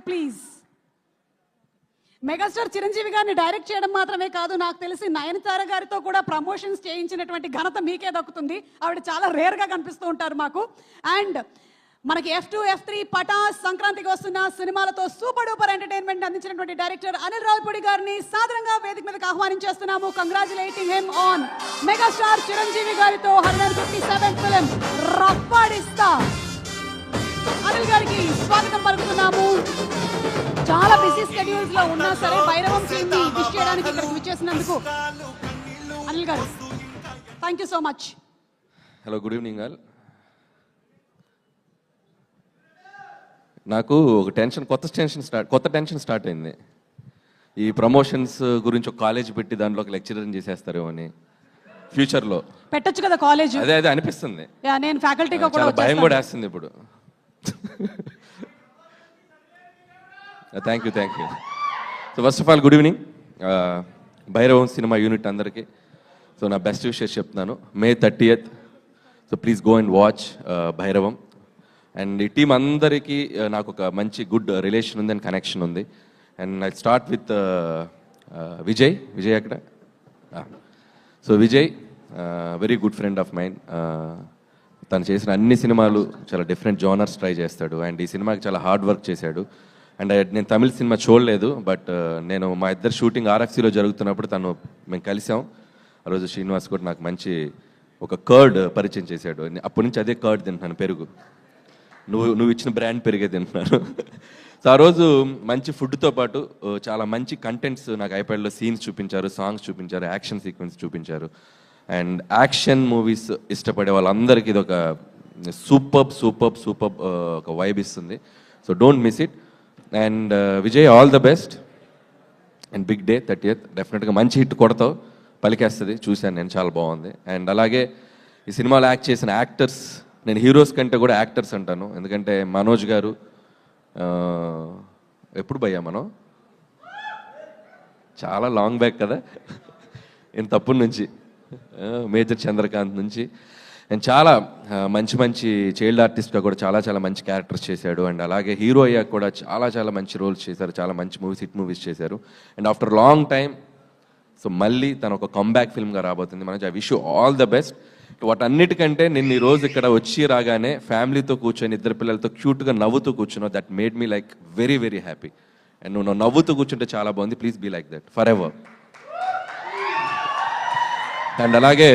Please. Megastar Chiranjeevi గారిని direct చేయడం మాత్రమే కాదు, నాకు తెలిసి నయనతార గారితో కూడా ప్రమోషన్స్ చేయించినటువంటి ఘనత మీకే దక్కుతుంది. ఆవిడ చాలా రేర్గా కనిపిస్తూ ఉంటారు మాకు. అండ్ మనకి F2, F3, పటాస్, సంక్రాంతికి వస్తున్న సినిమాలతో సూపర్ డూపర్ ఎంటర్టైన్మెంట్ అందించినటువంటి డైరెక్టర్ అనిల్ రావిపూడి గారిని సాదరంగా వేదిక మీదకి ఆహ్వానించేస్తున్నాము. Congratulating him on megastar Chiranjeevi గారితో 157th ఫిలిం రప్పాడిస్తా. అనిల్ గారికి స్వాగతం పలుకుతున్నాము. చాలా బిజీ స్కెడ్యూల్స్ లో ఉన్నా సరే భైరవం టీమ్ ని విష్ చేయడానికి ఇక్కడికి విచ్చేసినందుకు అనిల్ గారు thank you so much. Hello, good evening all. నాకు ఒక కొత్త టెన్షన్ స్టార్ట్ అయింది. ఈ ప్రమోషన్స్ గురించి ఒక కాలేజ్ పెట్టి దాంట్లో ఒక లెక్చరర్ చేసేస్తారేమో అని ఫ్యూచర్లో పెట్టొచ్చు కదా కాలేజ్. అదే అనిపిస్తుంది. నేను ఫ్యాకల్టీగా కూడా భయం కూడా వేస్తుంది ఇప్పుడు. Thank you. So first of all good evening Bhairavam సినిమా యూనిట్ అందరికీ. సో నా బెస్ట్ విషెస్ చెప్తున్నాను. May 30th. So please go and watch Bhairavam. And ఈ టీం అందరికీ నాకు ఒక మంచి గుడ్ రిలేషన్ ఉంది అండ్ కనెక్షన్ ఉంది. And I start with Vijay అక్కడ. So Vijay very good friend of mine. తను చేసిన అన్ని సినిమాలు చాలా డిఫరెంట్ జోనర్స్ ట్రై చేస్తాడు. అండ్ ఈ సినిమాకి చాలా హార్డ్ వర్క్ చేశాడు. అండ్ నేను తమిళ సినిమా చూడలేదు, బట్ నేను మా ఇద్దరు షూటింగ్ RFCలో జరుగుతున్నప్పుడు మేము కలిసాం. ఆ రోజు శ్రీనివాస్ కూడా నాకు మంచి ఒక కర్డ్ పరిచయం చేశాడు. అప్పటి నుంచి అదే కర్డ్ తింటున్నాను, పెరుగు. నువ్వు ఇచ్చిన బ్రాండ్ పెరిగే తింటున్నాను. సో ఆ రోజు మంచి ఫుడ్తో పాటు చాలా మంచి కంటెంట్స్ నాకు ఐప్యాడ్లో సీన్స్ చూపించారు, సాంగ్స్ చూపించారు, యాక్షన్ సీక్వెన్స్ చూపించారు. అండ్ యాక్షన్ మూవీస్ ఇష్టపడే వాళ్ళందరికీ ఇది ఒక సూపర్ ఒక వైబ్ ఇస్తుంది. So don't miss it. And Vijay, all the best. And big day 30th డెఫినెట్గా మంచి హిట్ కొడతావు, పలికేస్తుంది. చూశాను నేను, చాలా బాగుంది. అండ్ అలాగే ఈ సినిమాలో యాక్ట్ చేసిన యాక్టర్స్, నేను హీరోస్ కంటే కూడా యాక్టర్స్ అంటాను. ఎందుకంటే మనోజ్ గారు ఎప్పుడు భయ్యా మనం చాలా లాంగ్ బ్యాక్ కదా, ఇంత తప్పటి నుంచి మేజర్ చంద్రకాంత్ నుంచి. అండ్ చాలా మంచి చైల్డ్ ఆర్టిస్ట్గా కూడా చాలా మంచి క్యారెక్టర్స్ చేశాడు. అండ్ అలాగే హీరో అయ్యాక కూడా చాలా మంచి రోల్స్ చేశారు, చాలా మంచి మూవీస్, హిట్ మూవీస్ చేశారు. And after long time so మళ్ళీ తను ఒక కంబ్యాక్ ఫిల్మ్గా రాబోతుంది. మనకి I wish you all the best. వాటన్నిటికంటే నిన్న ఈ రోజు ఇక్కడ వచ్చి రాగానే ఫ్యామిలీతో కూర్చొని ఇద్దరు పిల్లలతో క్యూట్గా నవ్వుతూ కూర్చున్నావు. That made me like very happy. And నువ్వు నవ్వుతూ కూర్చుంటే చాలా బాగుంది. Please be like that forever. And అలాగే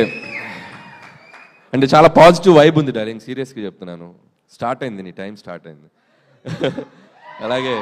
అంటే చాలా పాజిటివ్ వైబ్ ఉంది డార్లింగ్, సీరియస్గా చెప్తున్నాను. స్టార్ట్ అయింది, నీ టైం స్టార్ట్ అయింది. అలాగే